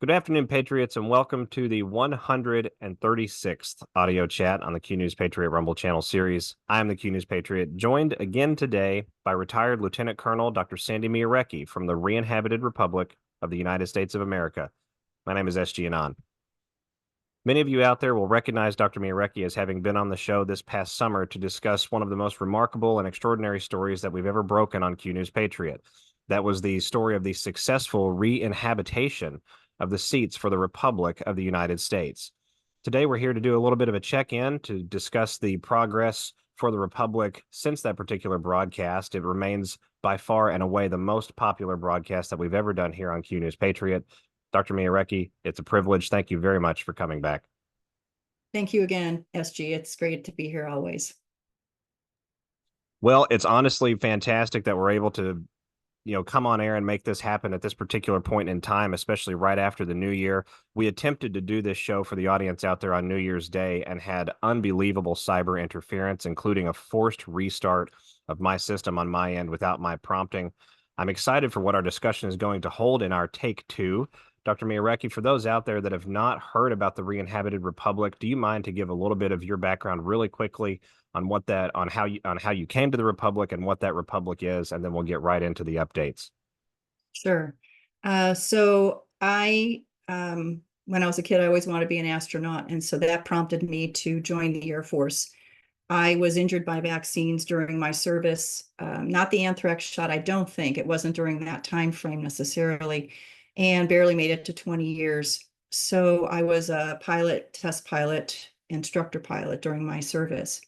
Good afternoon, Patriots, and welcome to the 136th audio chat on the Q News Patriot Rumble Channel series. I am the Q News Patriot, joined again today by retired Lieutenant Colonel Dr. Sandy Miarecki from the re-inhabited Republic of the United States of America. My name is S.G. Anon. Many of you out there will recognize Dr. Miarecki as having been on the show this past summer to discuss one of the most remarkable and extraordinary stories that we've ever broken on Q News Patriot. That was the story of the successful re-inhabitation of the seats for the Republic of the United States. Today, we're here to do a little bit of a check-in to discuss the progress for the Republic since that particular broadcast. It remains by far and away the most popular broadcast that we've ever done here on Q News Patriot. Dr. Miarecki, it's a privilege. Thank you very much for coming back. Thank you again, SG. It's great to be here always. Well, it's honestly fantastic that we're able to come on air and make this happen at this particular point in time, especially right after the new year. We attempted to do this show for the audience out there on New Year's Day and had unbelievable cyber interference, including a forced restart of my system on my end without my prompting. I'm excited for what our discussion is going to hold in our take two. Dr. Miarecki, for those out there that have not heard about the re-inhabited Republic, do you mind to give a little bit of your background really quickly on how you came to the Republic and what that Republic is, and then we'll get right into the updates. Sure. So when I was a kid, I always wanted to be an astronaut, and so that prompted me to join the Air Force. I was injured by vaccines during my service, not the anthrax shot. I don't think it wasn't during that time frame necessarily, and barely made it to 20 years. So I was a pilot, test pilot, instructor pilot during my service.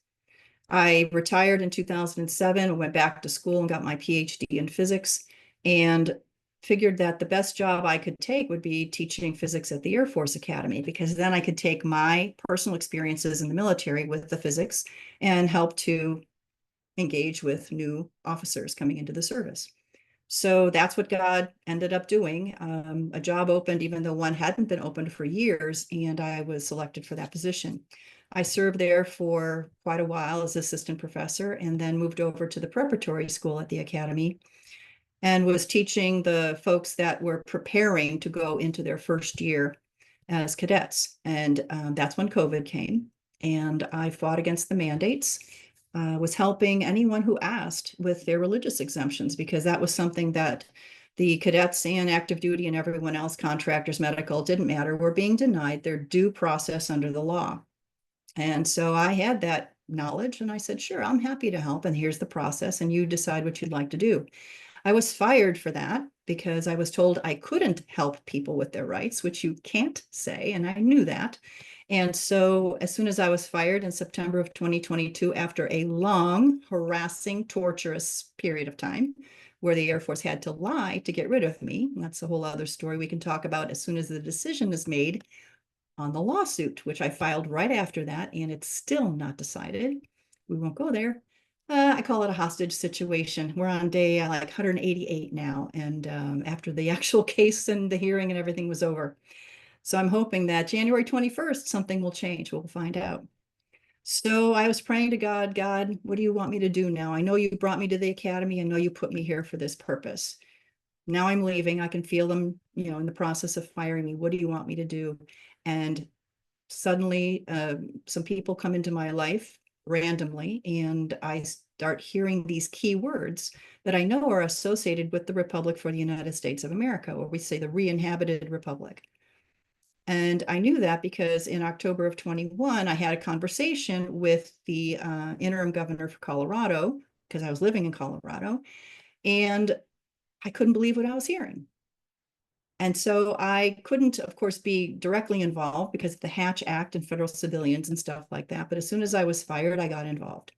I retired in 2007 and went back to school and got my PhD in physics and figured that the best job I could take would be teaching physics at the Air Force Academy, because then I could take my personal experiences in the military with the physics and help to engage with new officers coming into the service. So that's what God ended up doing. A job opened, even though one hadn't been opened for years, and I was selected for that position. I served there for quite a while as assistant professor and then moved over to the preparatory school at the academy and was teaching the folks that were preparing to go into their first year as cadets. And that's when COVID came, and I fought against the mandates. Was helping anyone who asked with their religious exemptions, because that was something that the cadets and active duty and everyone else, contractors, medical, didn't matter, were being denied their due process under the law. And so I had that knowledge and I said, sure, I'm happy to help. And here's the process, and you decide what you'd like to do. I was fired for that because I was told I couldn't help people with their rights, which you can't say. And I knew that. And so as soon as I was fired in September of 2022, after a long, harassing, torturous period of time where the Air Force had to lie to get rid of me, and that's a whole other story we can talk about as soon as the decision is made on the lawsuit, which I filed right after that, and it's still not decided. We won't go there. I call it a hostage situation. We're on day like 188 now, and after the actual case and the hearing and everything was over. So I'm hoping that January 21st, something will change. We'll find out. So I was praying to God, God, what do you want me to do now? I know you brought me to the academy. I know you put me here for this purpose. Now I'm leaving. I can feel them, in the process of firing me. What do you want me to do? And suddenly some people come into my life randomly, and I start hearing these key words that I know are associated with the Republic for the United States of America, or we say the re-inhabited Republic. And I knew that because in October of 21, I had a conversation with the interim governor for Colorado, because I was living in Colorado, and I couldn't believe what I was hearing. And so I couldn't, of course, be directly involved because of the Hatch Act and federal civilians and stuff like that. But as soon as I was fired, I got involved.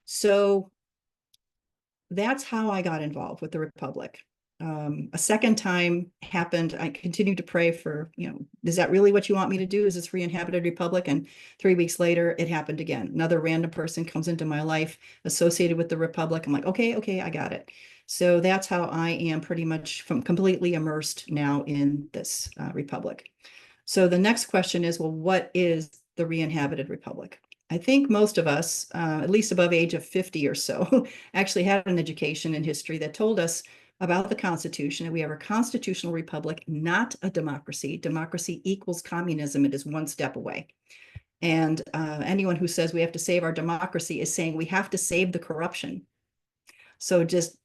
So that's how I got involved with the Republic. A second time happened. I continued to pray for, is that really what you want me to do? Is this re-inhabited Republic? And 3 weeks later, it happened again. Another random person comes into my life associated with the Republic. I'm like, okay, I got it. So that's how I am pretty much completely immersed now in this Republic. So the next question is, well, what is the re-inhabited Republic? I think most of us, at least above age of 50 or so, actually had an education in history that told us about the Constitution, and we have a constitutional republic, not a democracy. Democracy equals communism. It is one step away. And anyone who says we have to save our democracy is saying we have to save the corruption. So just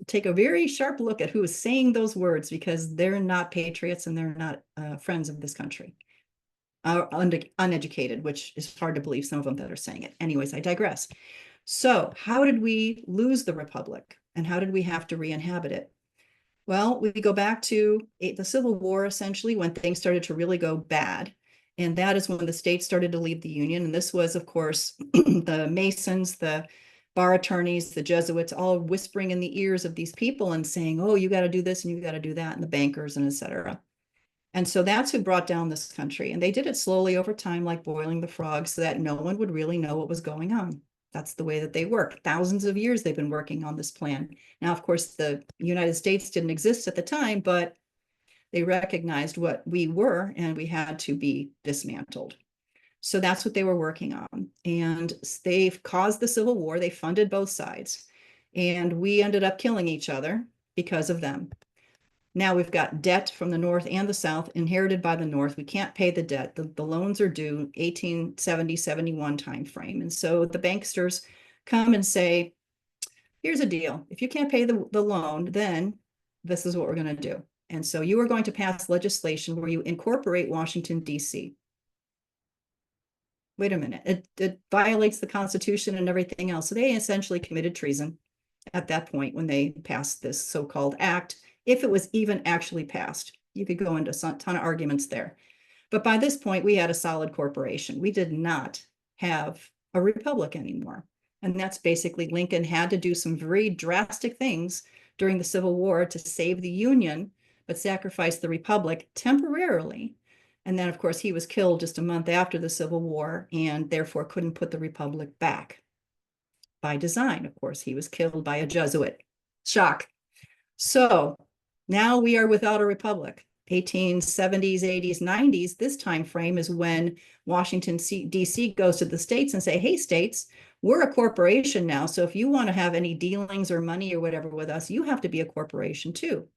take a very sharp look at who is saying those words, because they're not patriots and they're not friends of this country. Uneducated, which is hard to believe, some of them that are saying it. Anyways, I digress. So how did we lose the republic, and how did we have to re-inhabit it? Well, we go back to the Civil War, essentially, when things started to really go bad. And that is when the states started to leave the Union. And this was, of course, the Masons, the bar attorneys, the Jesuits, all whispering in the ears of these people and saying, oh, you got to do this and you got to do that, and the bankers and et cetera. And so that's who brought down this country. And they did it slowly over time, like boiling the frog, so that no one would really know what was going on. That's the way that they work. Thousands of years they've been working on this plan. Now, of course, the United States didn't exist at the time, but they recognized what we were, and we had to be dismantled. So that's what they were working on. And they've caused the Civil War. They funded both sides. And we ended up killing each other because of them. Now we've got debt from the North and the South inherited by the North. We can't pay the debt. The loans are due 1870, 71 timeframe. And so the banksters come and say, here's a deal. If you can't pay the loan, then this is what we're going to do. And so you are going to pass legislation where you incorporate Washington, D.C. Wait a minute. It violates the Constitution and everything else. So they essentially committed treason at that point when they passed this so-called act, if it was even actually passed. You could go into a ton of arguments there. But by this point, we had a solid corporation. We did not have a republic anymore. And that's basically Lincoln had to do some very drastic things during the Civil War to save the Union, but sacrifice the republic temporarily. And then, of course, he was killed just a month after the Civil War, and therefore couldn't put the republic back. By design, of course, he was killed by a Jesuit. Shock. So now we are without a republic. 1870s, 80s, 90s, this time frame is when Washington, D.C. goes to the states and say, hey, states, we're a corporation now. So if you want to have any dealings or money or whatever with us, you have to be a corporation too.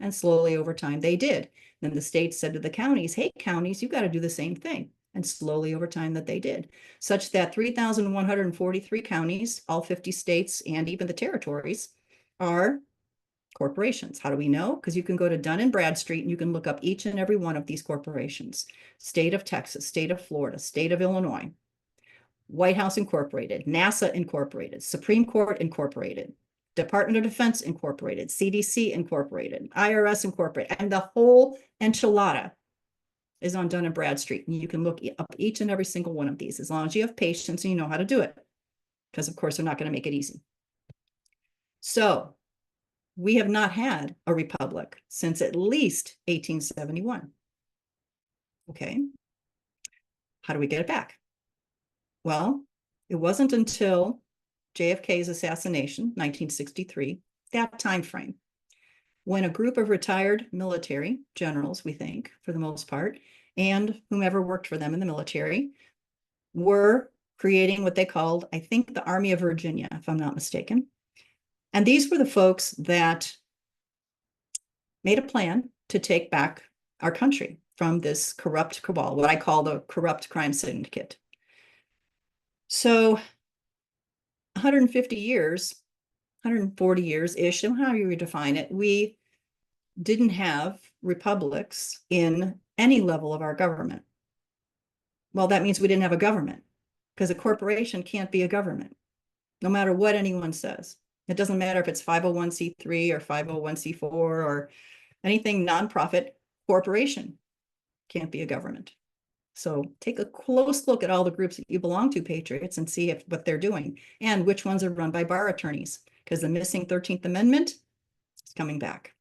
And slowly over time, they did. Then the states said to the counties, hey, counties, you got to do the same thing. And slowly over time that they did, such that 3,143 counties, all 50 states, and even the territories are corporations. How do we know? Because you can go to Dun and Bradstreet and you can look up each and every one of these corporations. State of Texas, state of Florida, state of Illinois, White House Incorporated, NASA Incorporated, Supreme Court Incorporated, Department of Defense Incorporated, CDC Incorporated, IRS Incorporated, and the whole enchilada is on Dun and Bradstreet. And you can look up each and every single one of these as long as you have patience and you know how to do it. Because, of course, they're not going to make it easy. So we have not had a republic since at least 1871. Okay. How do we get it back? Well, it wasn't until JFK's assassination, 1963, that time frame, when a group of retired military generals, we think, for the most part, and whomever worked for them in the military, were creating what they called, I think, the Army of Virginia, if I'm not mistaken. And these were the folks that made a plan to take back our country from this corrupt cabal, what I call the corrupt crime syndicate. So 150 years, 140 years-ish, however you define it, we didn't have republics in any level of our government. Well, that means we didn't have a government, because a corporation can't be a government, no matter what anyone says. It doesn't matter if it's 501c3 or 501c4 or anything nonprofit. Corporation can't be a government. So take a close look at all the groups that you belong to, patriots, and see what they're doing and which ones are run by bar attorneys, because the missing 13th Amendment is coming back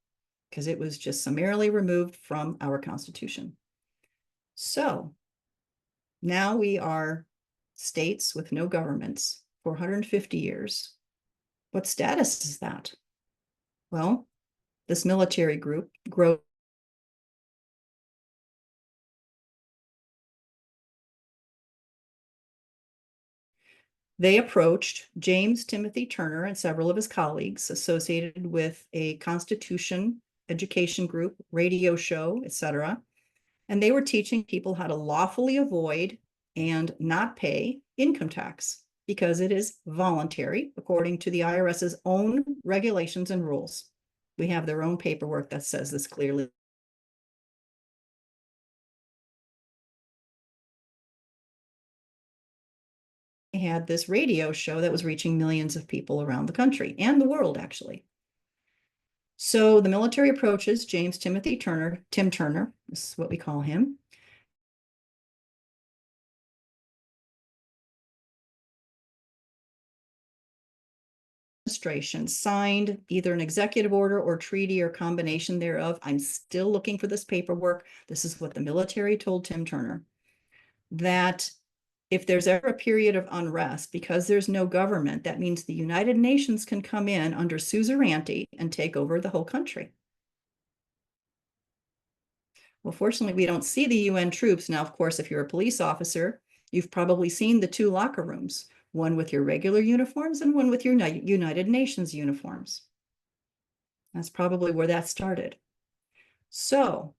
because it was just summarily removed from our Constitution. So now we are states with no governments for 150 years. What status is that? Well, this military group grows They approached James Timothy Turner and several of his colleagues associated with a Constitution education group, radio show, etc. And they were teaching people how to lawfully avoid and not pay income tax because it is voluntary according to the IRS's own regulations and rules. We have their own paperwork that says this clearly. They had this radio show that was reaching millions of people around the country and the world, actually. So the military approaches James Timothy Turner, Tim Turner, this is what we call him. Administration signed either an executive order or treaty or combination thereof. I'm still looking for this paperwork. This is what the military told Tim Turner, that if there's ever a period of unrest, because there's no government, that means the United Nations can come in under suzerainty and take over the whole country. Well, fortunately, we don't see the UN troops. Now, of course, if you're a police officer, you've probably seen the two locker rooms, one with your regular uniforms and one with your United Nations uniforms. That's probably where that started. So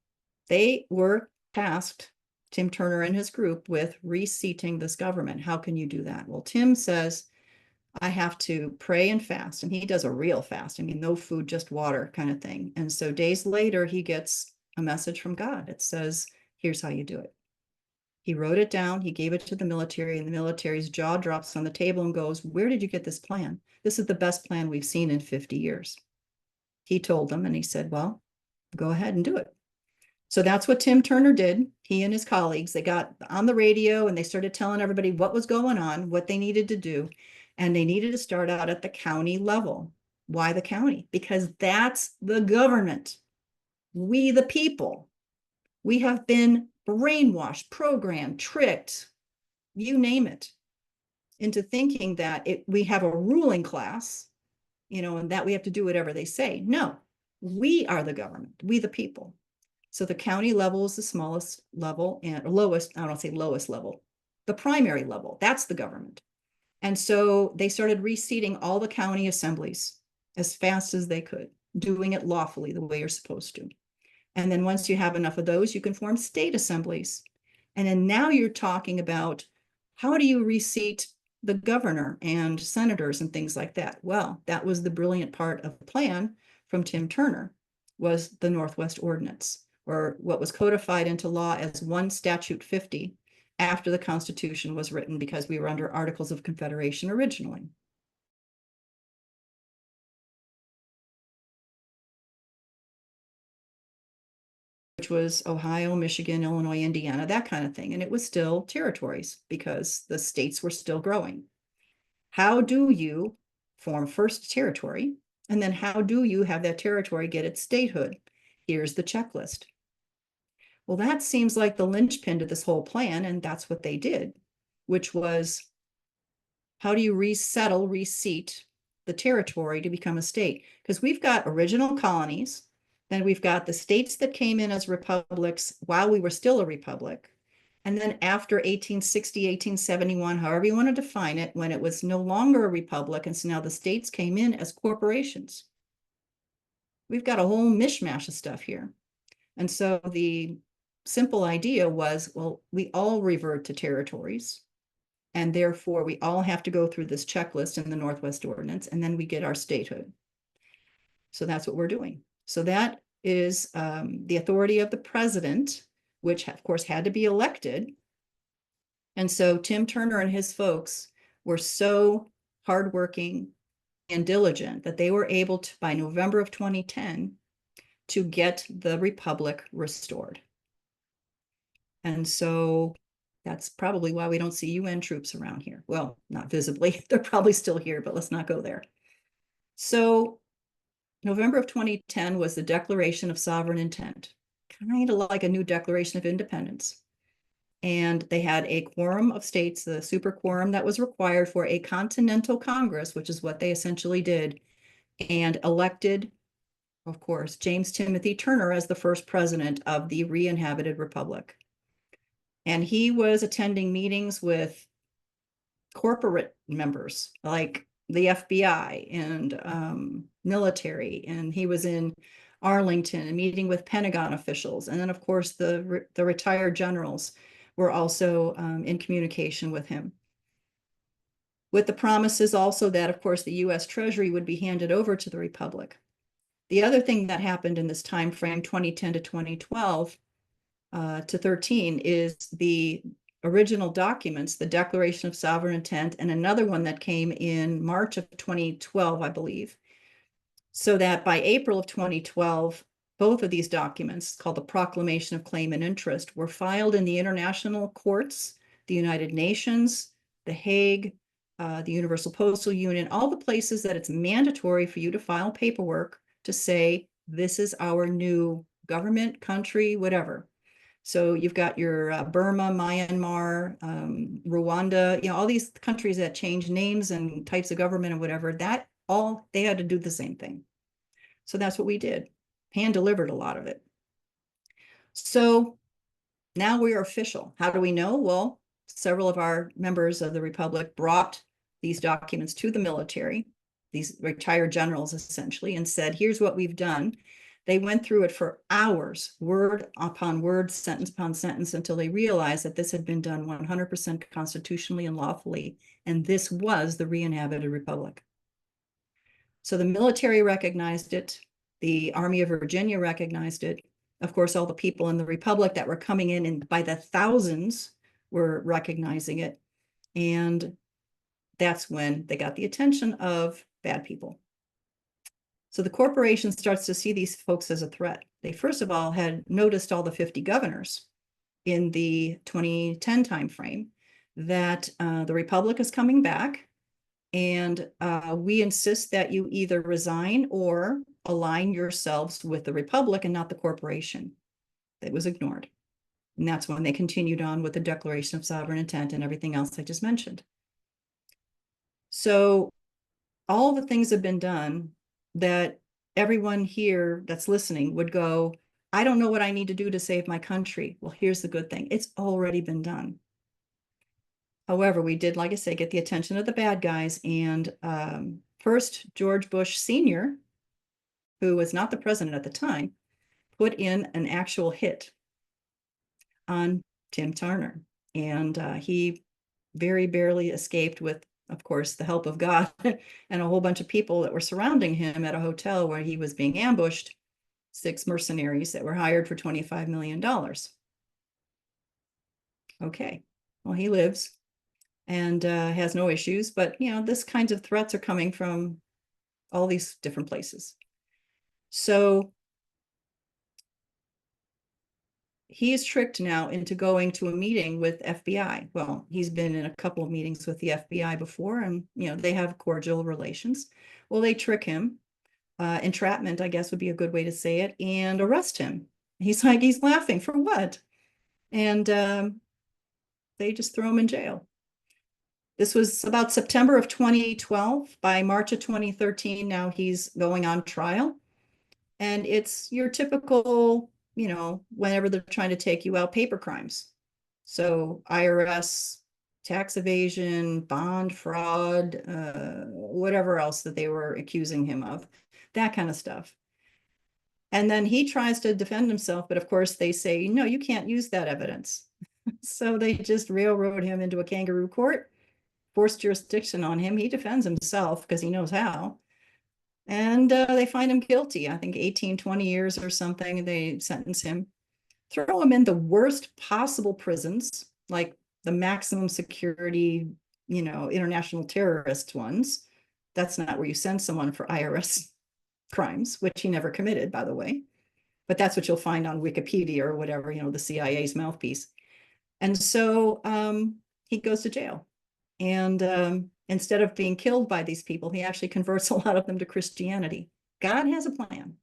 they were tasked, Tim Turner and his group, with reseating this government. How can you do that? Well, Tim says, I have to pray and fast. And he does a real fast. I mean, no food, just water kind of thing. And so days later, he gets a message from God. It says, here's how you do it. He wrote it down. He gave it to the military, and the military's jaw drops on the table and goes, where did you get this plan? This is the best plan we've seen in 50 years. He told them, and he said, well, go ahead and do it. So that's what Tim Turner did. He and his colleagues, they got on the radio and they started telling everybody what was going on, what they needed to do. And they needed to start out at the county level. Why the county? Because that's the government. We, the people, we have been brainwashed, programmed, tricked, you name it, into thinking that we have a ruling class, and that we have to do whatever they say. No, we are the government, we, the people. So the county level is the smallest level and lowest, I don't say lowest level, the primary level, that's the government. And so they started reseating all the county assemblies as fast as they could, doing it lawfully the way you're supposed to. And then once you have enough of those, you can form state assemblies. And then now you're talking about how do you reseat the governor and senators and things like that? Well, that was the brilliant part of the plan from Tim Turner, was the Northwest Ordinance, or what was codified into law as 1 Statute 50 after the Constitution was written, because we were under Articles of Confederation originally. Which was Ohio, Michigan, Illinois, Indiana, that kind of thing. And it was still territories because the states were still growing. How do you form first territory? And then how do you have that territory get its statehood? Here's the checklist. Well, that seems like the linchpin to this whole plan, and that's what they did, which was, how do you reseat the territory to become a state? Because we've got original colonies, then we've got the states that came in as republics while we were still a republic. And then after 1860, 1871, however you want to define it, when it was no longer a republic, and so now the states came in as corporations. We've got a whole mishmash of stuff here. And so the simple idea was, well, we all revert to territories. And therefore, we all have to go through this checklist in the Northwest Ordinance, and then we get our statehood. So that's what we're doing. So that is the authority of the president, which of course had to be elected. And so Tim Turner and his folks were so hardworking and diligent that they were able to, by November of 2010, to get the republic restored. And so that's probably why we don't see UN troops around here. Well, not visibly, they're probably still here, but let's not go there. So November of 2010 was the Declaration of Sovereign Intent, kind of like a new Declaration of Independence. And they had a quorum of states, the super quorum that was required for a continental Congress, which is what they essentially did, and elected, of course, James Timothy Turner as the first president of the re-inhabited republic. And he was attending meetings with corporate members like the FBI and military. And he was in Arlington and meeting with Pentagon officials. And then, of course, the retired generals were also in communication with him, with the promises also that, of course, the U.S. Treasury would be handed over to the Republic. The other thing that happened in this time frame, 2010 to 2012 to 13, is the original documents, the Declaration of Sovereign Intent, and another one that came in March of 2012, I believe. So that by April of 2012, both of these documents, called the Proclamation of Claim and Interest, were filed in the international courts, the United Nations, The Hague, the Universal Postal Union, all the places that it's mandatory for you to file paperwork to say, this is our new government, country, whatever. So you've got your Burma, Myanmar, Rwanda, all these countries that change names and types of government and whatever, that all, they had to do the same thing. So that's what we did, hand delivered a lot of it. So now we are official. How do we know? Well, several of our members of the Republic brought these documents to the military, these retired generals essentially, and said, here's what we've done. They went through it for hours, word upon word, sentence upon sentence, until they realized that this had been done 100% constitutionally and lawfully, and this was the re-inhabited Republic. So the military recognized it. The Army of Virginia recognized it. Of course, all the people in the Republic that were coming in and by the thousands were recognizing it. And that's when they got the attention of bad people. So the corporation starts to see these folks as a threat. They first of all had noticed all the 50 governors in the 2010 timeframe that the Republic is coming back, and we insist that you either resign or align yourselves with the Republic and not the corporation. That was ignored. And that's when they continued on with the Declaration of Sovereign Intent and everything else I just mentioned. So all the things have been done that everyone here that's listening would go, I don't know what I need to do to save my country. Well, here's the good thing. It's already been done. However, we did, like I say, get the attention of the bad guys. And first, George Bush Sr., who was not the president at the time, put in an actual hit on Tim Turner. And he very barely escaped with, of course, the help of God and a whole bunch of people that were surrounding him at a hotel where he was being ambushed, 6 mercenaries that were hired for $25 million. Okay, well, he lives and has no issues, but this kinds of threats are coming from all these different places. So he is tricked now into going to a meeting with FBI. Well, he's been in a couple of meetings with the FBI before, and they have cordial relations. Well, they trick him, entrapment, I guess would be a good way to say it, and arrest him. He's laughing for what? And they just throw him in jail. This was about September of 2012. By March of 2013, now he's going on trial. And it's your typical, whenever they're trying to take you out, paper crimes. So IRS, tax evasion, bond fraud, whatever else that they were accusing him of, that kind of stuff. And then he tries to defend himself, but of course they say, no, you can't use that evidence. So they just railroad him into a kangaroo court, force jurisdiction on him. He defends himself because he knows how. And they find him guilty. I think 18, 20 years or something. They sentence him, throw him in the worst possible prisons, like the maximum security, international terrorist ones. That's not where you send someone for IRS crimes, which he never committed, by the way. But that's what you'll find on Wikipedia or whatever, the CIA's mouthpiece. And so he goes to jail. And instead of being killed by these people, he actually converts a lot of them to Christianity. God has a plan.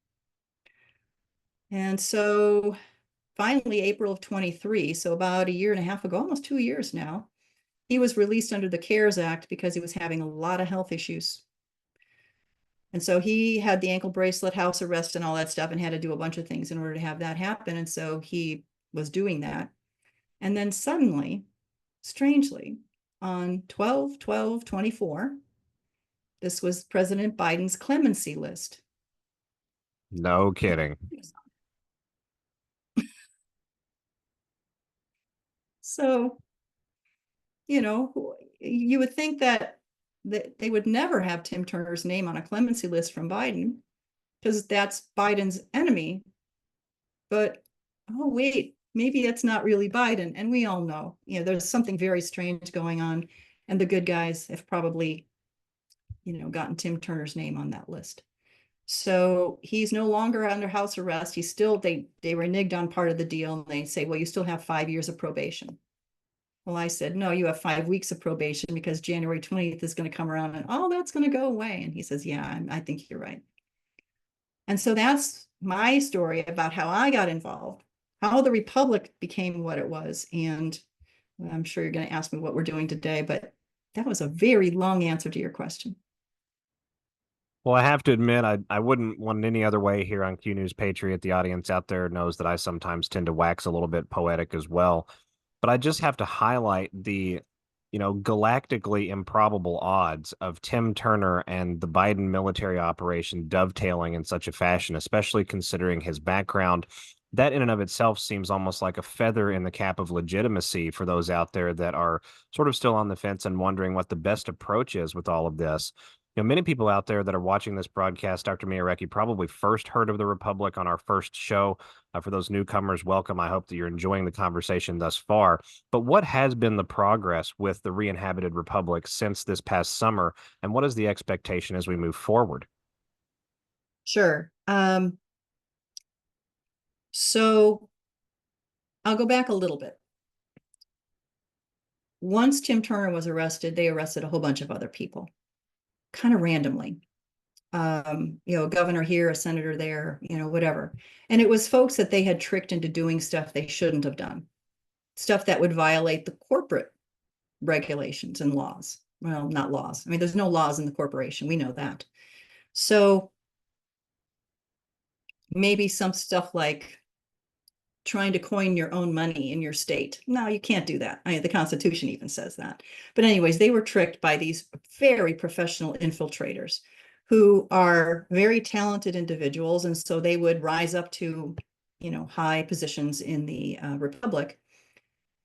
And so finally, April of 23, so about a year and a half ago, almost 2 years now, he was released under the CARES Act because he was having a lot of health issues. And so he had the ankle bracelet, house arrest, and all that stuff, and had to do a bunch of things in order to have that happen. And so he was doing that. And then suddenly, strangely, on 12/12/24. This was President Biden's clemency list. No kidding. So, you would think that they would never have Tim Turner's name on a clemency list from Biden because that's Biden's enemy. But, oh, wait, maybe that's not really Biden. And we all know, there's something very strange going on. And the good guys have probably, gotten Tim Turner's name on that list. So he's no longer under house arrest. He's still, they reneged on part of the deal and they say, well, you still have 5 years of probation. Well, I said, no, you have 5 weeks of probation because January 20th is going to come around and all that's going to go away. And he says, yeah, I think you're right. And so that's my story about how I got involved, how the Republic became what it was. And I'm sure you're going to ask me what we're doing today, but that was a very long answer to your question. Well, I have to admit, I wouldn't want it any other way here on Q News Patriot. The audience out there knows that I sometimes tend to wax a little bit poetic as well. But I just have to highlight the, galactically improbable odds of Tim Turner and the Biden military operation dovetailing in such a fashion, especially considering his background. That in and of itself seems almost like a feather in the cap of legitimacy for those out there that are sort of still on the fence and wondering what the best approach is with all of this. Many people out there that are watching this broadcast, Dr. Miarecki, probably first heard of the Republic on our first show. For those newcomers, welcome. I hope that you're enjoying the conversation thus far. But what has been the progress with the re-inhabited Republic since this past summer, and what is the expectation as we move forward? Sure. So I'll go back a little bit. Once Tim Turner was arrested, they arrested a whole bunch of other people, kind of randomly. A governor here, a senator there, whatever. And it was folks that they had tricked into doing stuff they shouldn't have done, stuff that would violate the corporate regulations and laws. Well, not laws. I mean, there's no laws in the corporation. We know that. So maybe some stuff like trying to coin your own money in your state. No, you can't do that. I mean, the Constitution even says that. But anyways, they were tricked by these very professional infiltrators who are very talented individuals. And so they would rise up to, high positions in the Republic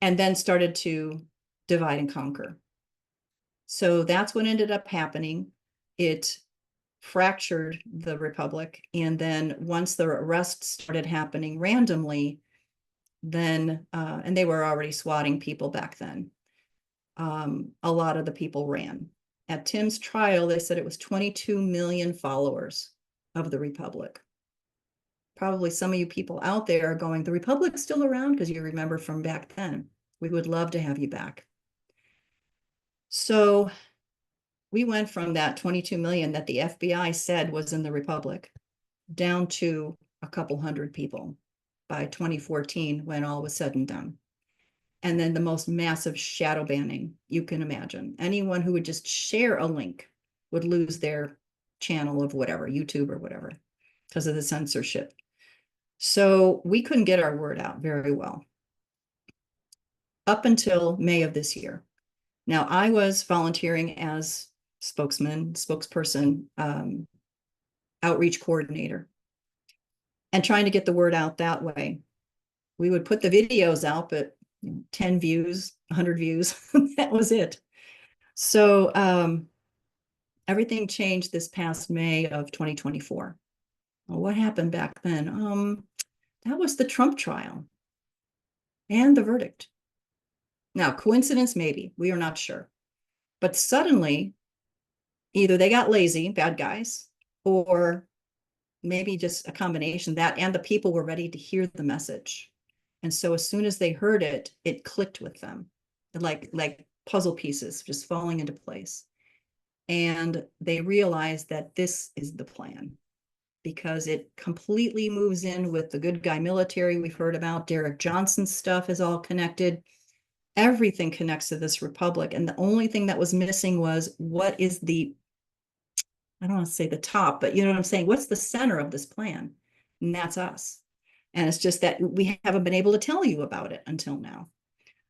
and then started to divide and conquer. So that's what ended up happening. It fractured the Republic. And then once the arrests started happening randomly, then, and they were already swatting people back then, a lot of the people ran. At Tim's trial, they said it was 22 million followers of the Republic. Probably some of you people out there are going, the Republic's still around because you remember from back then. We would love to have you back. So we went from that 22 million that the FBI said was in the Republic down to a couple hundred people by 2014 when all was said and done. And then the most massive shadow banning you can imagine. Anyone who would just share a link would lose their channel of whatever, YouTube or whatever, because of the censorship. So we couldn't get our word out very well up until May of this year. Now, I was volunteering as spokesperson, outreach coordinator, and trying to get the word out that way. We would put the videos out, but 10 views, 100 views, that was it. So everything changed this past May of 2024. Well, what happened back then? That was the Trump trial and the verdict. Now, coincidence, maybe, we are not sure. But suddenly, either they got lazy, bad guys, or maybe just a combination that, and the people were ready to hear the message. And so as soon as they heard it, it clicked with them, like puzzle pieces just falling into place. And they realized that this is the plan because it completely moves in with the good guy military we've heard about. Derek Johnson's stuff is all connected. Everything connects to this Republic. And the only thing that was missing was what is the, I don't want to say the top, but you know what I'm saying? What's the center of this plan? And that's us. And it's just that we haven't been able to tell you about it until now.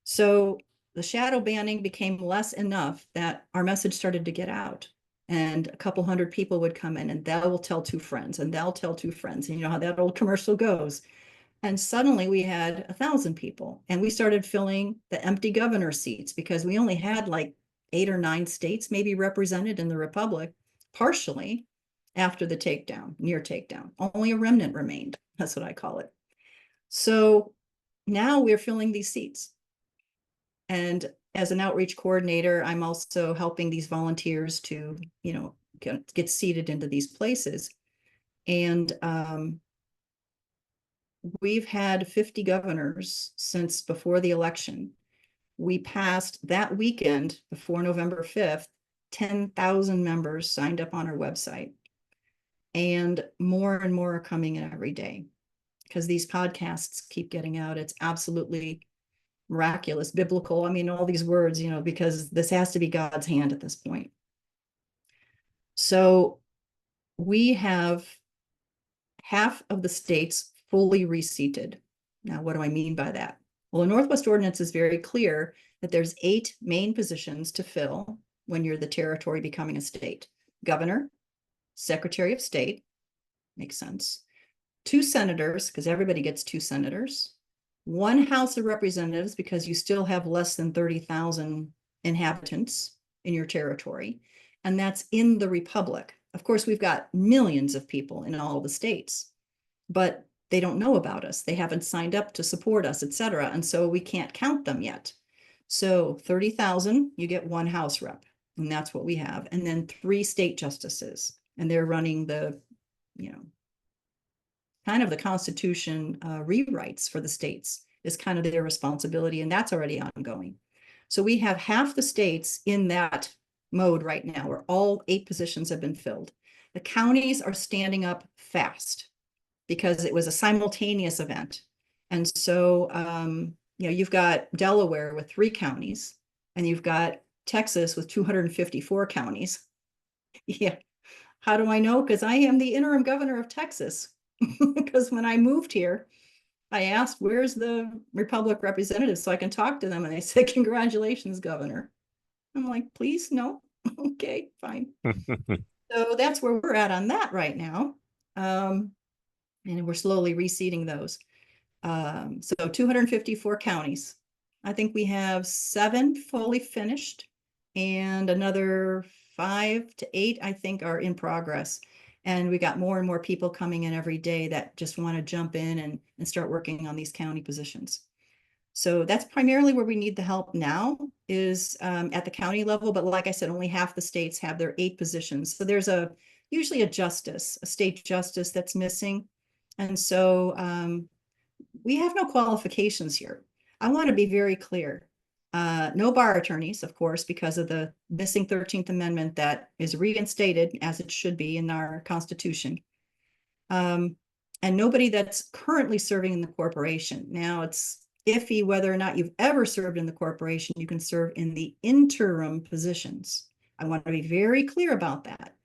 So the shadow banning became less enough that our message started to get out. And a couple hundred people would come in and they'll tell two friends and they'll tell two friends. And you know how that old commercial goes. And suddenly we had 1,000 people and we started filling the empty governor seats because we only had like 8 or 9 states maybe represented in the Republic partially after the takedown, near takedown. Only a remnant remained. That's what I call it. So now we're filling these seats. And as an outreach coordinator, I'm also helping these volunteers to, get seated into these places. And we've had 50 governors since before the election. We passed that weekend before November 5th, 10,000 members signed up on our website. And more are coming in every day because these podcasts keep getting out. It's absolutely miraculous, biblical. I mean, all these words, because this has to be God's hand at this point. So we have half of the states fully reseated. Now, what do I mean by that? Well, the Northwest Ordinance is very clear that there's 8 main positions to fill when you're the territory becoming a state. Governor, Secretary of State, makes sense. 2 senators, because everybody gets 2 senators. 1 House of Representatives, because you still have less than 30,000 inhabitants in your territory. And that's in the Republic. Of course, we've got millions of people in all the states, but they don't know about us. They haven't signed up to support us, et cetera. And so we can't count them yet. So 30,000, you get 1 House rep. And that's what we have. And then 3 state justices. And they're running the, kind of the Constitution rewrites for the states is kind of their responsibility. And that's already ongoing. So we have half the states in that mode right now where all 8 positions have been filled. The counties are standing up fast because it was a simultaneous event. And so, you've got Delaware with 3 counties and you've got Texas with 254 counties. Yeah. How do I know? Because I am the interim governor of Texas. Because when I moved here, I asked, where's the Republic representative so I can talk to them? And they said, congratulations, governor. I'm like, please, no. Okay, fine. So that's where we're at on that right now. And we're slowly reseeding those. So 254 counties. I think we have 7 fully finished and another 5 to 8, I think, are in progress. And we got more and more people coming in every day that just want to jump in and start working on these county positions. So that's primarily where we need the help now is at the county level. But like I said, only half the states have their 8 positions. So there's usually a state justice that's missing. And so we have no qualifications here. I want to be very clear. No bar attorneys, of course, because of the missing 13th Amendment that is reinstated as it should be in our Constitution. And nobody that's currently serving in the corporation. Now it's iffy whether or not you've ever served in the corporation. You can serve in the interim positions. I want to be very clear about that.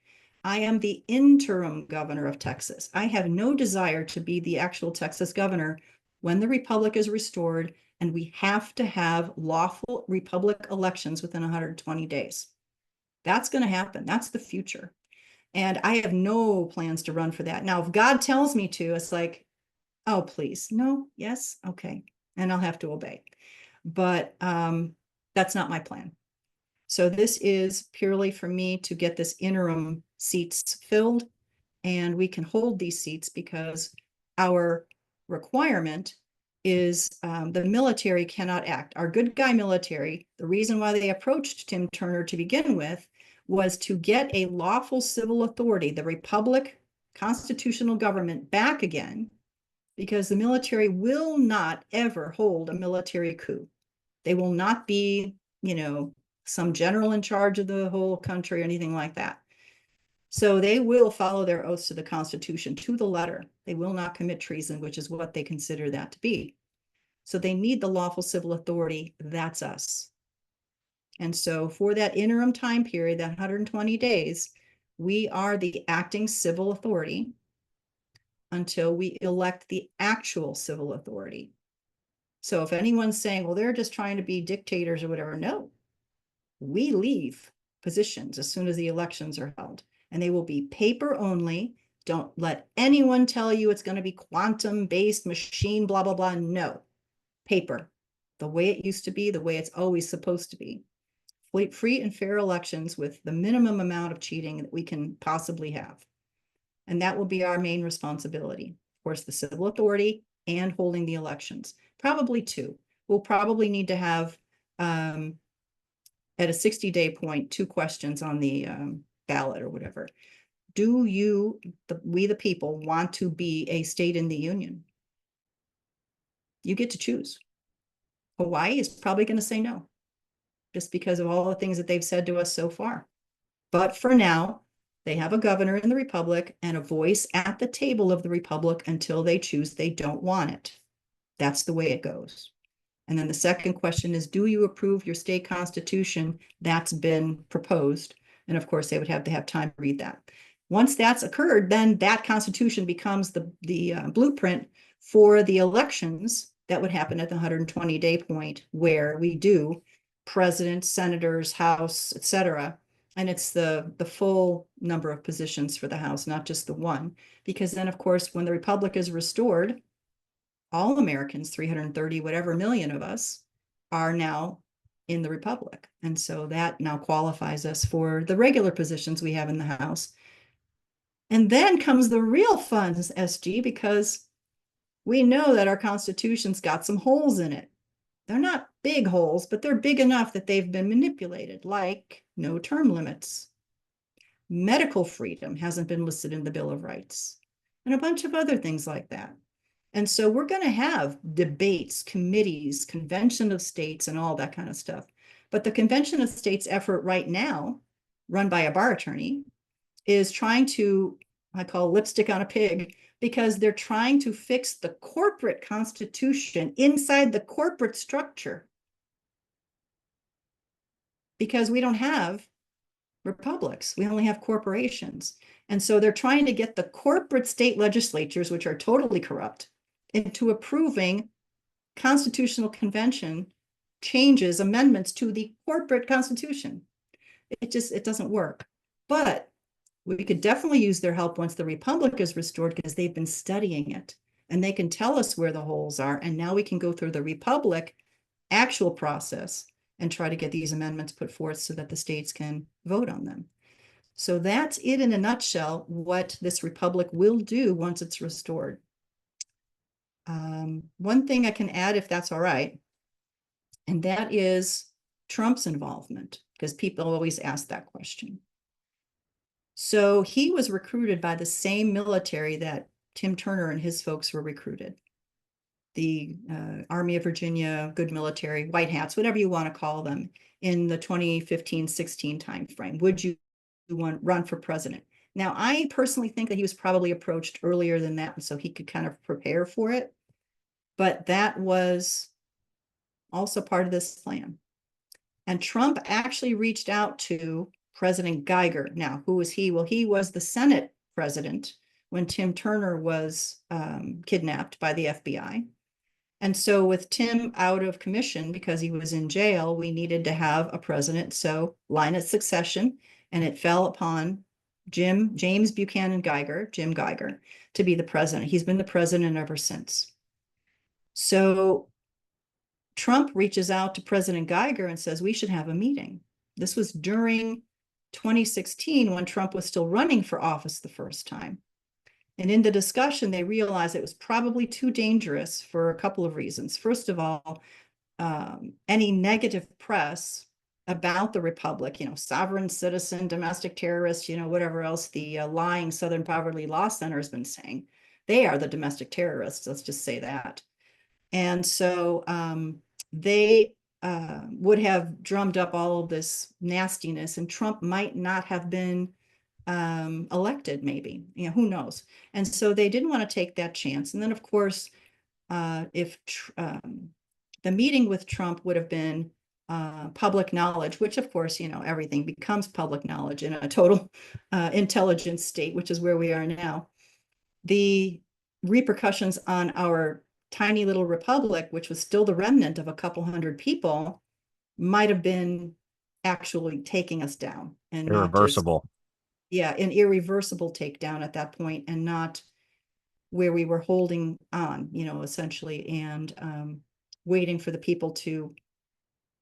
I am the interim governor of Texas. I have no desire to be the actual Texas governor when the Republic is restored and we have to have lawful Republic elections within 120 days. That's going to happen. That's the future. And I have no plans to run for that. Now, if God tells me to, it's like, oh, please, no, yes, okay. And I'll have to obey. But that's not my plan. So this is purely for me to get this interim seats filled, and we can hold these seats because our requirement is the military cannot act. Our good guy military, the reason why they approached Tim Turner to begin with was to get a lawful civil authority, the Republic constitutional government back again, because the military will not ever hold a military coup. They will not be, some general in charge of the whole country or anything like that. So they will follow their oaths to the Constitution to the letter. They will not commit treason, which is what they consider that to be. So they need the lawful civil authority. That's us. And so for that interim time period, that 120 days, we are the acting civil authority until we elect the actual civil authority. So if anyone's saying, well, they're just trying to be dictators or whatever, no, we leave positions as soon as the elections are held, and they will be paper only. Don't let anyone tell you it's going to be quantum based machine, blah, blah, blah. No, paper, the way it used to be, the way it's always supposed to be. Free and fair elections with the minimum amount of cheating that we can possibly have. And that will be our main responsibility. Of course, the civil authority and holding the elections. Probably two. We'll probably need to have, at a 60-day point, two questions on the ballot or whatever. Do you, we the people, want to be a state in the union? You get to choose. Hawaii is probably going to say no, just because of all the things that they've said to us so far. But for now, they have a governor in the republic and a voice at the table of the republic until they choose they don't want it. That's the way it goes. And then the second question is, do you approve your state constitution that's been proposed? And of course, they would have to have time to read that. Once that's occurred, then that constitution becomes the blueprint for the elections that would happen at the 120-day point, where we do president, senators, House, etc. And it's the full number of positions for the House, not just the one. Because then, of course, when the republic is restored, all Americans, 330 whatever million of us, are now in the republic. And so that now qualifies us for the regular positions we have in the House. And then comes the real fun, SG, because we know that our Constitution's got some holes in it. They're not big holes, but they're big enough that they've been manipulated, like no term limits. Medical freedom hasn't been listed in the Bill of Rights, and a bunch of other things like that. And so we're going to have debates, committees, convention of states, and all that kind of stuff. But the convention of states effort right now, run by a bar attorney, is trying to, I call lipstick on a pig, because they're trying to fix the corporate constitution inside the corporate structure. Because we don't have republics, we only have corporations. And so they're trying to get the corporate state legislatures, which are totally corrupt, into approving constitutional convention changes, amendments to the corporate constitution. It doesn't work. But we could definitely use their help once the republic is restored, because they've been studying it and they can tell us where the holes are. And now we can go through the republic actual process and try to get these amendments put forth so that the states can vote on them. So that's it in a nutshell, what this republic will do once it's restored. One thing I can add, if that's all right, and that is Trump's involvement, because people always ask that question. So he was recruited by the same military that Tim Turner and his folks were recruited. The Army of Virginia, good military, white hats, whatever you want to call them, in the 2015-16 timeframe. Would you run for president? Now, I personally think that he was probably approached earlier than that, so he could kind of prepare for it. But that was also part of this plan. And Trump actually reached out to President Geiger. Now, who was he? Well, he was the Senate president when Tim Turner was kidnapped by the FBI. And so with Tim out of commission because he was in jail, we needed to have a president. So line of succession, and it fell upon James Buchanan Geiger, Jim Geiger, to be the president. He's been the president ever since. So Trump reaches out to President Geiger and says, we should have a meeting. This was during 2016 when Trump was still running for office the first time. And in the discussion, they realized it was probably too dangerous for a couple of reasons. First of all, any negative press about the republic, sovereign citizen, domestic terrorist, whatever else the lying Southern Poverty Law Center has been saying, they are the domestic terrorists. Let's just say that. And so they would have drummed up all of this nastiness, and Trump might not have been elected, maybe, who knows. And so they didn't want to take that chance. And then, of course, if the meeting with Trump would have been public knowledge, which of course, everything becomes public knowledge in a total intelligence state, which is where we are now. The repercussions on our tiny little republic, which was still the remnant of a couple hundred people, might have been actually taking us down, and not just, Irreversible. yeah, an irreversible takedown at that point, and not where we were holding on, essentially, and waiting for the people to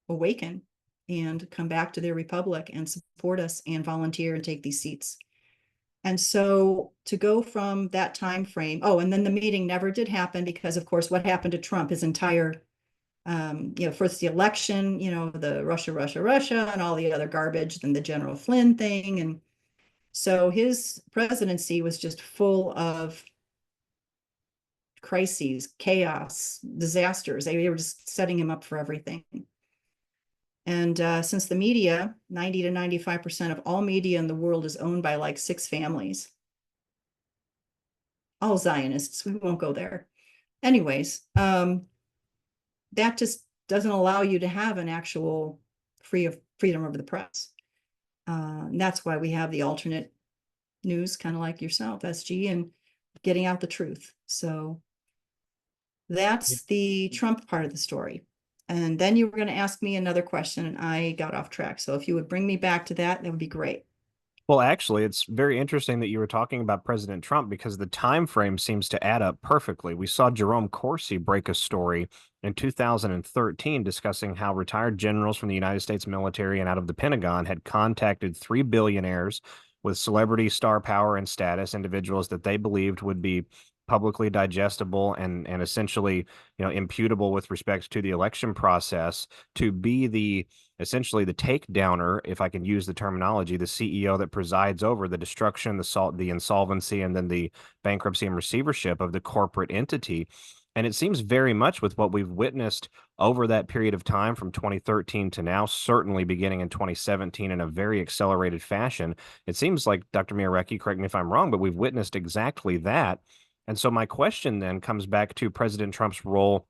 awaken and come back to their republic and support us and volunteer and take these seats. And so to go from that time frame, oh, and then the meeting never did happen because, of course, what happened to Trump, his entire, first the election, the Russia, Russia, Russia, and all the other garbage, then the General Flynn thing. And so his presidency was just full of crises, chaos, disasters. They were just setting him up for everything. And since the media, 90 to 95% of all media in the world is owned by like 6 families, all Zionists, we won't go there. Anyways, that just doesn't allow you to have an actual freedom of the press. And that's why we have the alternate news, kind of like yourself, SG, and getting out the truth. So that's the Trump part of the story. And then you were going to ask me another question, and I got off track. So if you would bring me back to that, that would be great. Well, actually, it's very interesting that you were talking about President Trump because the time frame seems to add up perfectly. We saw Jerome Corsi break a story in 2013 discussing how retired generals from the United States military and out of the Pentagon had contacted 3 billionaires with celebrity star power and status, individuals that they believed would be publicly digestible and essentially, imputable with respect to the election process, to be the essentially the takedowner, if I can use the terminology, the CEO that presides over the destruction, the insolvency, and then the bankruptcy and receivership of the corporate entity. And it seems very much with what we've witnessed over that period of time from 2013 to now, certainly beginning in 2017 in a very accelerated fashion. It seems like, Dr. Miarecki, correct me if I'm wrong, but we've witnessed exactly that. And so my question then comes back to President Trump's role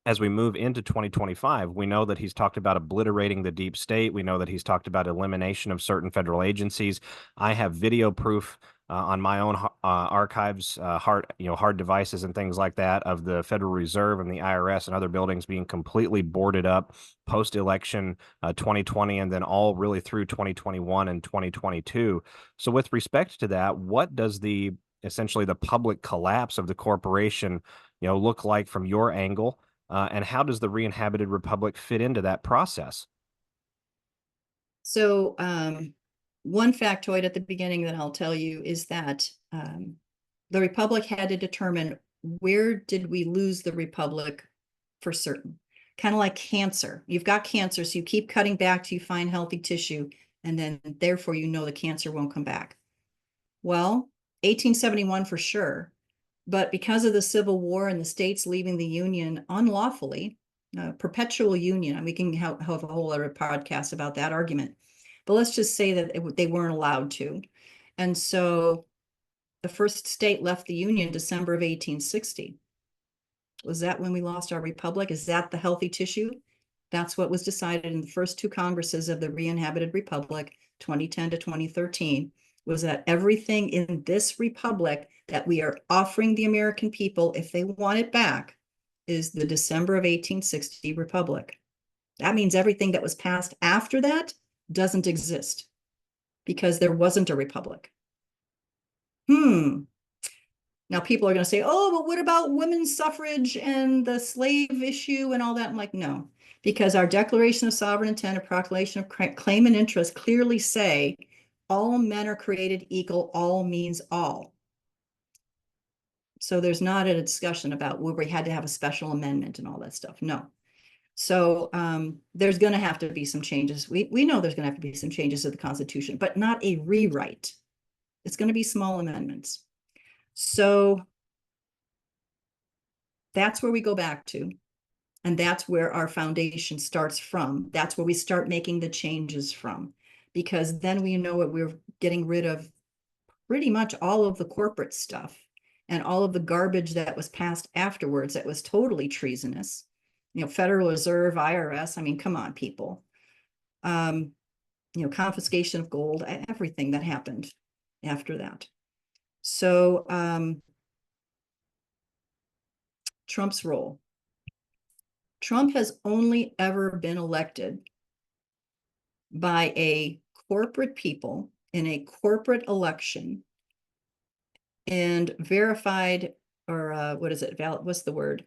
as we move into 2025. We know that he's talked about obliterating the deep state. We know that he's talked about elimination of certain federal agencies. I have video proof on my own archives, hard devices and things like that, of the Federal Reserve and the IRS and other buildings being completely boarded up post-election 2020, and then all really through 2021 and 2022. So with respect to that, what does the essentially the public collapse of the corporation, look like from your angle? And how does the re-inhabited republic fit into that process? So one factoid at the beginning that I'll tell you is that the republic had to determine, where did we lose the republic for certain. Kind of like cancer. You've got cancer, so you keep cutting back till you find healthy tissue, and then therefore the cancer won't come back. Well, 1871 for sure. But because of the Civil War and the states leaving the Union unlawfully, perpetual union, and we can have a whole other podcast about that argument. But let's just say that they weren't allowed to. And so the first state left the Union December of 1860. Was that when we lost our republic? Is that the healthy tissue? That's what was decided in the first 2 Congresses of the re-inhabited republic, 2010 to 2013, was that everything in this republic that we are offering the American people, if they want it back, is the December of 1860 republic. That means everything that was passed after that doesn't exist, because there wasn't a republic. Now people are going to say, oh, but what about women's suffrage and the slave issue and all that? I'm like, no, because our Declaration of Sovereign Intent and Proclamation of Claim and Interest clearly say all men are created equal. All means all. So there's not a discussion about where we had to have a special amendment and all that stuff. No. So there's going to have to be some changes. We know there's going to have to be some changes to the Constitution, but not a rewrite. It's going to be small amendments. So that's where we go back to. And that's where our foundation starts from. That's where we start making the changes from, because then we know what we're getting rid of pretty much all of the corporate stuff and all of the garbage that was passed afterwards that was totally treasonous. Federal Reserve, IRS, I mean, come on, people. Confiscation of gold, everything that happened after that. So Trump's role. Trump has only ever been elected by a corporate people in a corporate election and verified, or what is it? What's the word?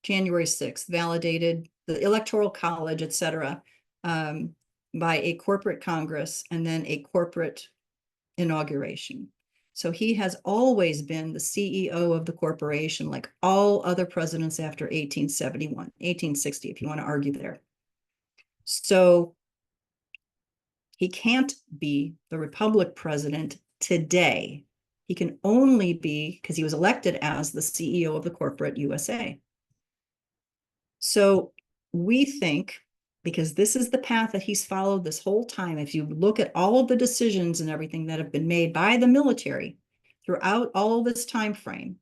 January 6th, validated the Electoral College, et cetera, by a corporate Congress and then a corporate inauguration. So he has always been the CEO of the corporation, like all other presidents after 1871, 1860, if you want to argue there. So he can't be the Republic president today. He can only be, because he was elected as the CEO of the corporate USA. So we think, because this is the path that he's followed this whole time, if you look at all of the decisions and everything that have been made by the military throughout all this time frame,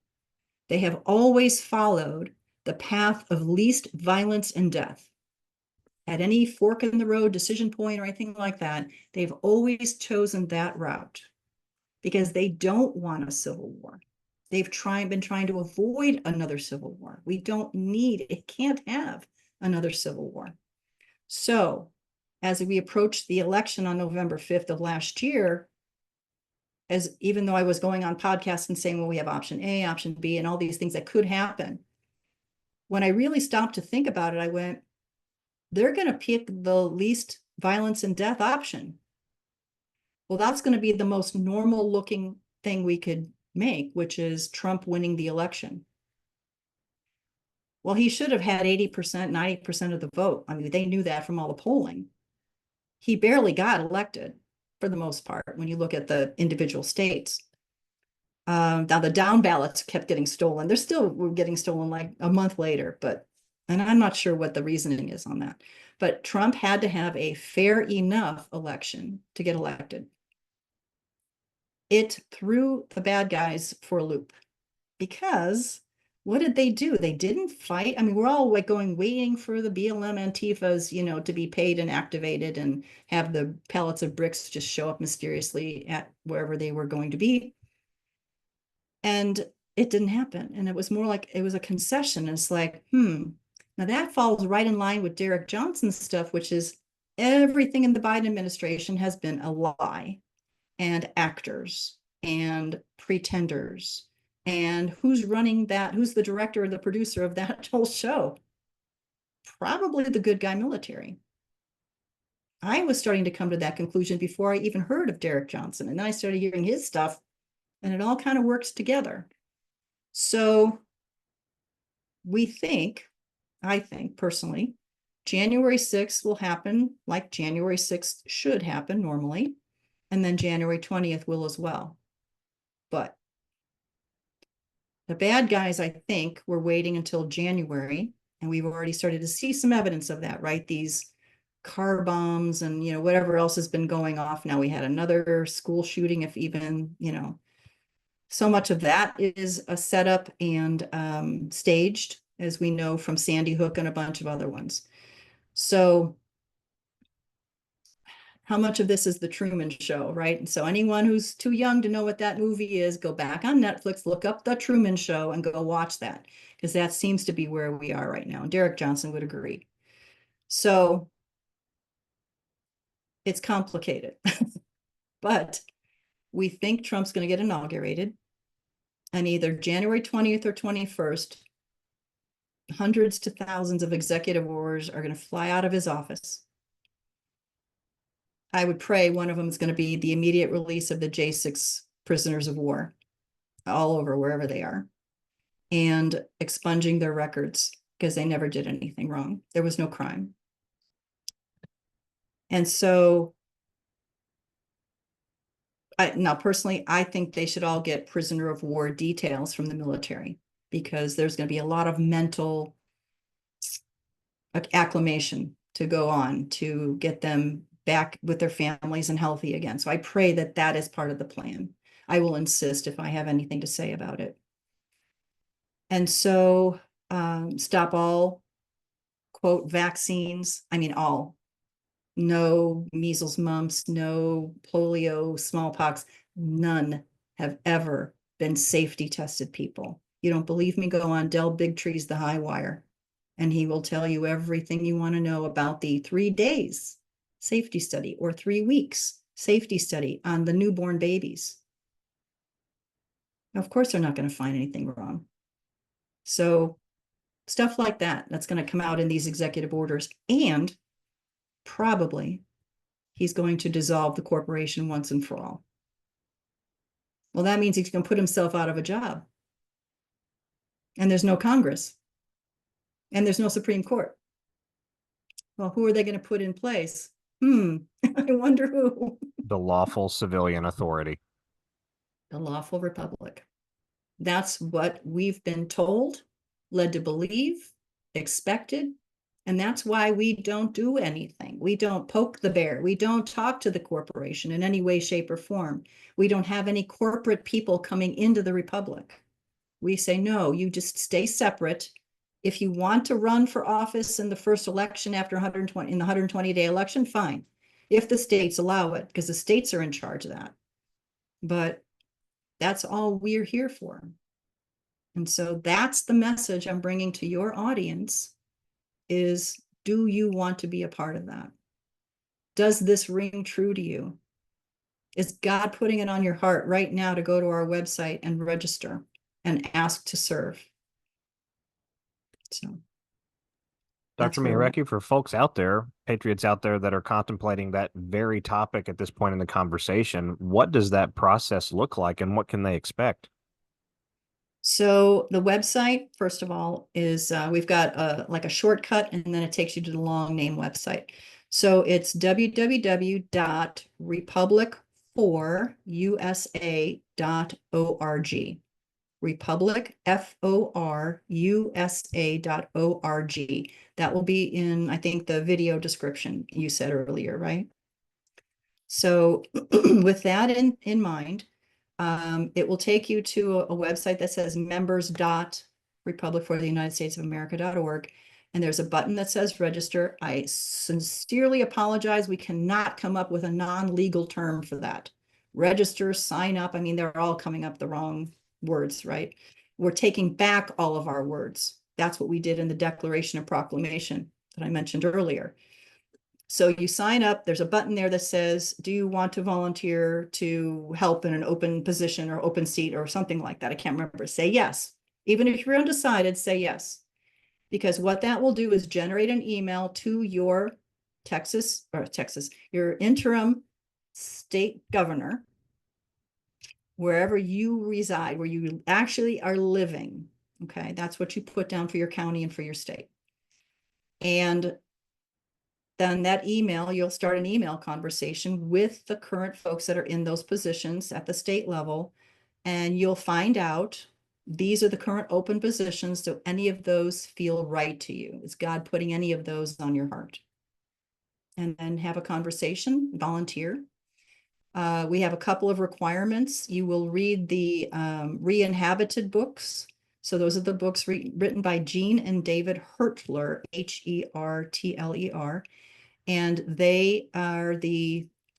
they have always followed the path of least violence and death. At any fork in the road, decision point, or anything like that, they've always chosen that route because they don't want a civil war. They've been trying to avoid another civil war. We don't need, it can't have another civil war. So as we approach the election on November 5th of last year, even though I was going on podcasts and saying, well, we have option A, option B, and all these things that could happen, when I really stopped to think about it, I went, they're going to pick the least violence and death option. Well, that's going to be the most normal looking thing we could make, which is Trump winning the election. Well, he should have had 80%, 90% of the vote. I mean, they knew that from all the polling. He barely got elected for the most part when you look at the individual states. Now the down ballots kept getting stolen. They're still getting stolen like a month later, and I'm not sure what the reasoning is on that. But Trump had to have a fair enough election to get elected. It threw the bad guys for a loop because what did they do? They didn't fight. I mean, we're all like waiting for the BLM Antifas, to be paid and activated and have the pallets of bricks just show up mysteriously at wherever they were going to be. And it didn't happen. And it was more like it was a concession. And it's like, now that falls right in line with Derek Johnson's stuff, which is everything in the Biden administration has been a lie, and actors and pretenders. And who's running that? Who's the director or the producer of that whole show? Probably the good guy military. I was starting to come to that conclusion before I even heard of Derek Johnson. And then I started hearing his stuff, and it all kind of works together. So I think personally, January 6th will happen like January 6th should happen normally. And then January 20th will as well. But the bad guys, I think, were waiting until January, and we've already started to see some evidence of that, right? These car bombs and, whatever else has been going off. Now we had another school shooting, if even, so much of that is a setup and staged, as we know from Sandy Hook and a bunch of other ones. So how much of this is the Truman Show, right? And so anyone who's too young to know what that movie is, go back on Netflix, look up the Truman Show and go watch that, because that seems to be where we are right now. And Derek Johnson would agree. So it's complicated, but we think Trump's going to get inaugurated, and either January 20th or 21st, hundreds to thousands of executive orders are going to fly out of his office. I would pray one of them is going to be the immediate release of the J6 prisoners of war all over wherever they are, and expunging their records because they never did anything wrong. There was no crime. And so now personally, I think they should all get prisoner of war details from the military, because there's going to be a lot of mental acclimation to go on to get them back with their families and healthy again. So I pray that that is part of the plan. I will insist if I have anything to say about it. And so stop all, quote, vaccines. I mean, all. No measles, mumps, no polio, smallpox. None have ever been safety tested, people. You don't believe me? Go on Del Bigtree's The High Wire, and he will tell you everything you want to know about the 3 days safety study or 3 weeks safety study on the newborn babies. Of course, they're not going to find anything wrong. So stuff like that, that's going to come out in these executive orders. And probably he's going to dissolve the corporation once and for all. Well, that means he's going to put himself out of a job. And there's no Congress. And there's no Supreme Court. Well, who are they going to put in place? I wonder who. The lawful civilian authority. The lawful republic. That's what we've been told, led to believe, expected. And that's why we don't do anything. We don't poke the bear. We don't talk to the corporation in any way, shape, or form. We don't have any corporate people coming into the republic. We say, no, you just stay separate. If you want to run for office in the first election after 120, in the 120-day election, fine. If the states allow it, because the states are in charge of that. But that's all we're here for. And so that's the message I'm bringing to your audience is, do you want to be a part of that? Does this ring true to you? Is God putting it on your heart right now to go to our website and register and ask to serve? So Dr. that's where we're at. Miarecki, for folks out there, patriots out there that are contemplating that very topic at this point in the conversation, what does that process look like and what can they expect? So the website, first of all, is we've got like a shortcut, and then it takes you to the long name website. So it's www.republic4usa.org. Republic, FORUSA.org. That will be in, I think, the video description you said earlier, right? So with that in mind, it will take you to a website that says members.republicfortheunitedstatesofamerica.org. And there's a button that says register. I sincerely apologize. We cannot come up with a non-legal term for that. Register, sign up. I mean, they're all coming up the wrong words, right? We're taking back all of our words. That's what we did in the Declaration and Proclamation that I mentioned earlier. So you sign up, there's a button there that says, do you want to volunteer to help in an open position or open seat or something like that? I can't remember. Say yes. Even if you're undecided, say yes. Because what that will do is generate an email to your your interim state governor, wherever you reside, where you actually are living. Okay, that's what you put down for your county and for your state. And then that email, you'll start an email conversation with the current folks that are in those positions at the state level. And you'll find out these are the current open positions. Do any of those feel right to you? Is God putting any of those on your heart? And then have a conversation, volunteer. We have a couple of requirements. You will read the Re-Inhabited books. So those are the books written by Jean and David Hertler, Hertler. And they are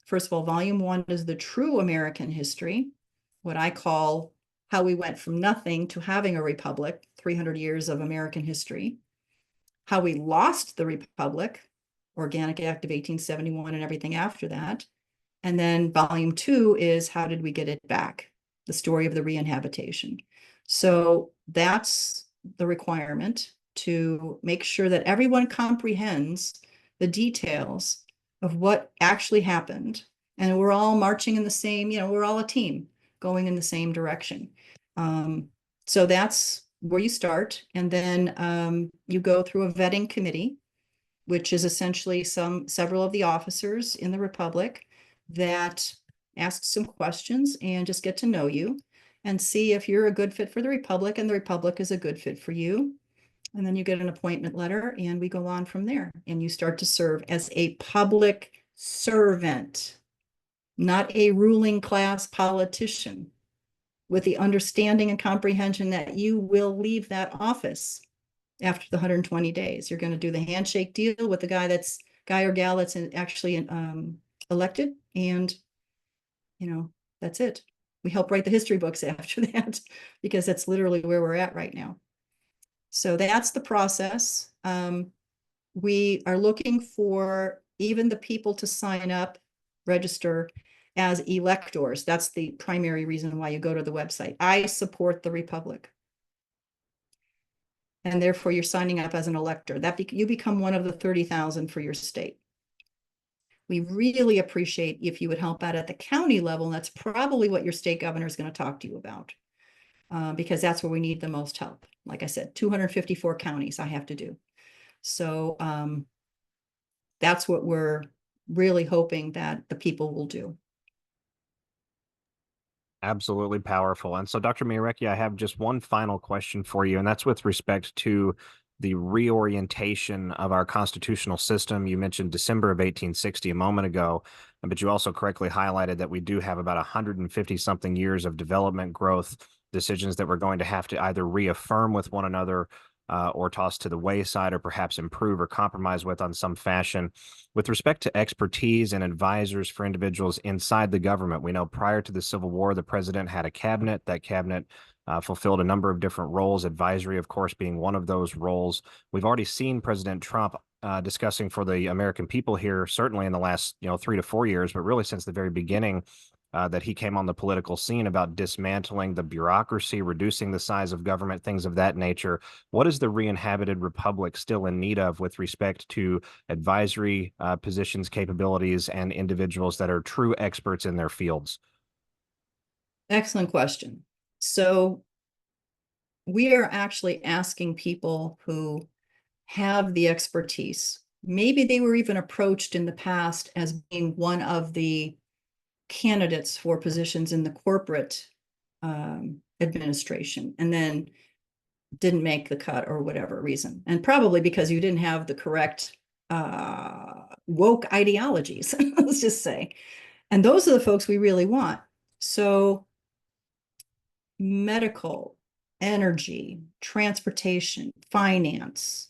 first of all, volume 1 is the true American history, what I call how we went from nothing to having a republic, 300 years of American history, how we lost the republic, Organic Act of 1871 and everything after that. And then volume 2 is how did we get it back? The story of the re-inhabitation. So that's the requirement, to make sure that everyone comprehends the details of what actually happened. And we're all marching in the same, we're all a team going in the same direction. So that's where you start. And then you go through a vetting committee, which is essentially several of the officers in the Republic that ask some questions and just get to know you and see if you're a good fit for the Republic and the Republic is a good fit for you. And then you get an appointment letter and we go on from there. And you start to serve as a public servant, not a ruling class politician, with the understanding and comprehension that you will leave that office after the 120 days. You're going to do the handshake deal with the guy or gal that's actually elected. And, that's it. We help write the history books after that because that's literally where we're at right now. So that's the process. We are looking for even the people to sign up, register as electors. That's the primary reason why you go to the website. I support the Republic. And therefore you're signing up as an elector. You become one of the 30,000 for your state. We really appreciate if you would help out at the county level. And that's probably what your state governor is going to talk to you about, because that's where we need the most help. Like I said, 254 counties I have to do. So that's what we're really hoping that the people will do. Absolutely powerful. And so, Dr. Miarecki, I have just one final question for you, and that's with respect to the reorientation of our constitutional system. You mentioned December of 1860 a moment ago, but you also correctly highlighted that we do have about 150 something years of development growth decisions that we're going to have to either reaffirm with one another or toss to the wayside or perhaps improve or compromise with on some fashion. With respect to expertise and advisors for individuals inside the government, we know prior to the Civil War, the president had a cabinet. That cabinet fulfilled a number of different roles, advisory, of course, being one of those roles. We've already seen President Trump discussing for the American people here, certainly in the last 3 to 4 years, but really since the very beginning, that he came on the political scene about dismantling the bureaucracy, reducing the size of government, things of that nature. What is the re-inhabited republic still in need of with respect to advisory positions, capabilities, and individuals that are true experts in their fields? Excellent question. So we are actually asking people who have the expertise. Maybe they were even approached in the past as being one of the candidates for positions in the corporate administration, and then didn't make the cut or whatever reason. And probably because you didn't have the correct woke ideologies, let's just say. And those are the folks we really want. So medical, energy, transportation, finance,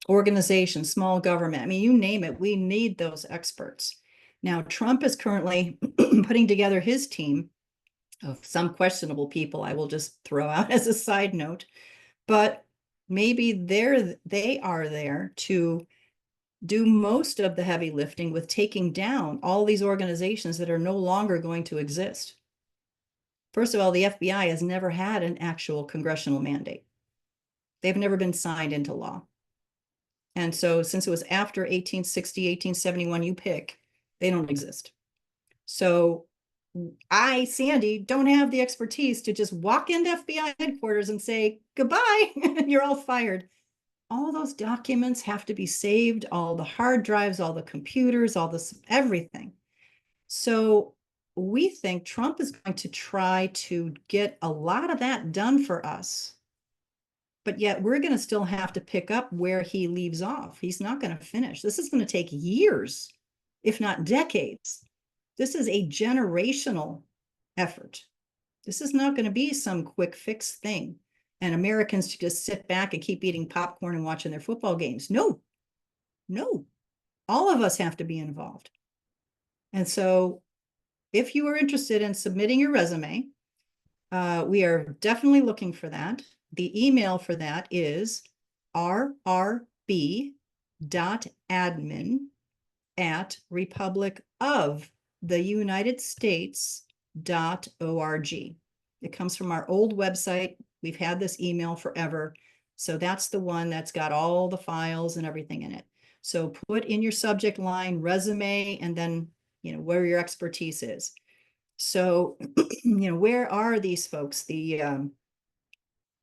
organization, small government. I mean, you name it, we need those experts. Now, Trump is currently putting together his team of some questionable people I will just throw out as a side note, but maybe they are there to do most of the heavy lifting with taking down all these organizations that are no longer going to exist. First of all, the FBI has never had an actual congressional mandate. They've never been signed into law. And so since it was after 1860, 1871, you pick, they don't exist. So I, Sandy, don't have the expertise to just walk into FBI headquarters and say, goodbye, you're all fired. All those documents have to be saved, all the hard drives, all the computers, all this, everything. So we think Trump is going to try to get a lot of that done for us. But yet we're going to still have to pick up where he leaves off. He's not going to finish. This is going to take years, if not decades. This is a generational effort. This is not going to be some quick fix thing. And Americans to just sit back and keep eating popcorn and watching their football games. No, no. All of us have to be involved. And so if you are interested in submitting your resume, we are definitely looking for that. The email for that is rrb.admin@republicoftheunitedstates.org. It comes from our old website. We've had this email forever. So that's the one that's got all the files and everything in it. So put in your subject line resume and then, where your expertise is. So, where are these folks? The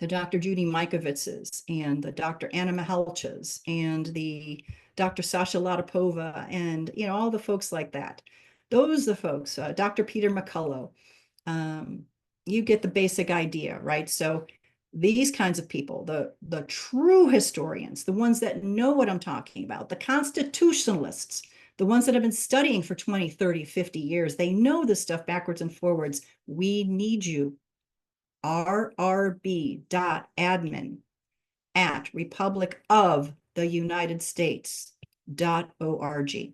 Dr. Judy Mikovits's and the Dr. Anna Mihalchas and the Dr. Sasha Latipova and, all the folks like that. Those are the folks, Dr. Peter McCullough. You get the basic idea, right? So these kinds of people, the true historians, the ones that know what I'm talking about, the constitutionalists, the ones that have been studying for 20, 30, 50 years, they know this stuff backwards and forwards. We need you. rrb.admin@republicoftheunitedstates.org.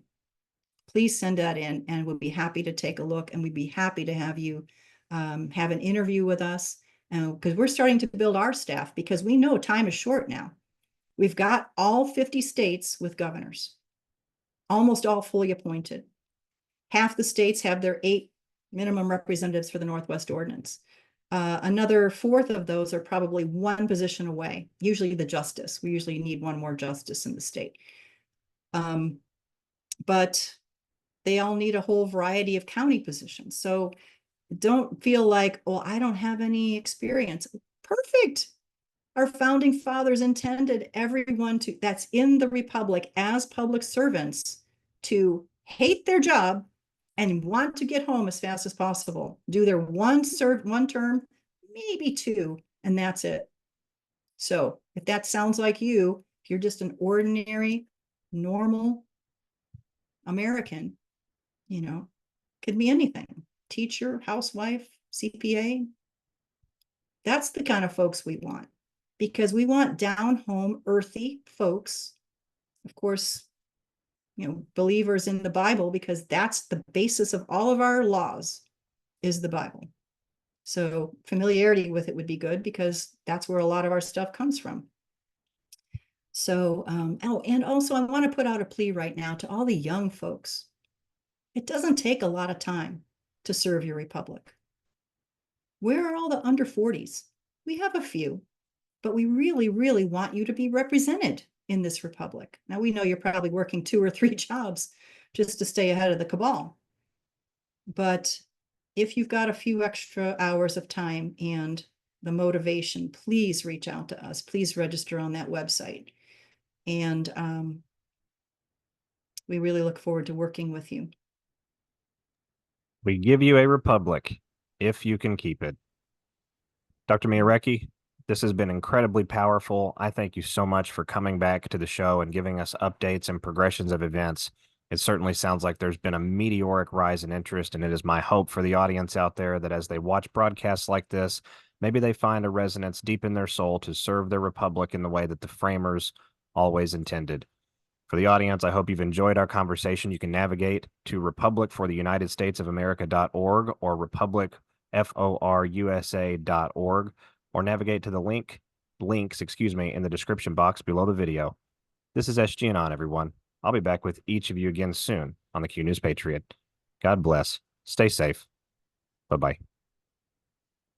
please send that in and we'll be happy to take a look, and we'd be happy to have you have an interview with us, because we're starting to build our staff, because we know time is short now. We've got all 50 states with governors, almost all fully appointed. Half the states have their 8 minimum representatives for the Northwest Ordinance. Another fourth of those are probably one position away, usually the justice. We usually need one more justice in the state. But they all need a whole variety of county positions. So don't feel like, oh, I don't have any experience. Perfect. Our founding fathers intended everyone that's in the Republic as public servants to hate their job and want to get home as fast as possible, do their one term, maybe 2, and that's it. So if that sounds like you, if you're just an ordinary, normal American, could be anything, teacher, housewife, CPA. That's the kind of folks we want, because we want down home, earthy folks. Of course, believers in the Bible, because that's the basis of all of our laws, is the Bible. So familiarity with it would be good, because that's where a lot of our stuff comes from. So, and also I want to put out a plea right now to all the young folks. It doesn't take a lot of time to serve your republic. Where are all the under 40s? We have a few, but we really, really want you to be represented in this republic. Now, we know you're probably working 2 or 3 jobs just to stay ahead of the cabal. But if you've got a few extra hours of time and the motivation, please reach out to us. Please register on that website. And we really look forward to working with you. We give you a republic if you can keep it. Dr. Miarecki, this has been incredibly powerful. I thank you so much for coming back to the show and giving us updates and progressions of events. It certainly sounds like there's been a meteoric rise in interest, and it is my hope for the audience out there that as they watch broadcasts like this, maybe they find a resonance deep in their soul to serve their republic in the way that the framers always intended. For the audience, I hope you've enjoyed our conversation. You can navigate to republicfortheunitedstatesofamerica.org or republicforusa.org, or navigate to the links in the description box below the video. This is SG and On, everyone. I'll be back with each of you again soon on the Q News Patriot. God bless. Stay safe. Bye-bye.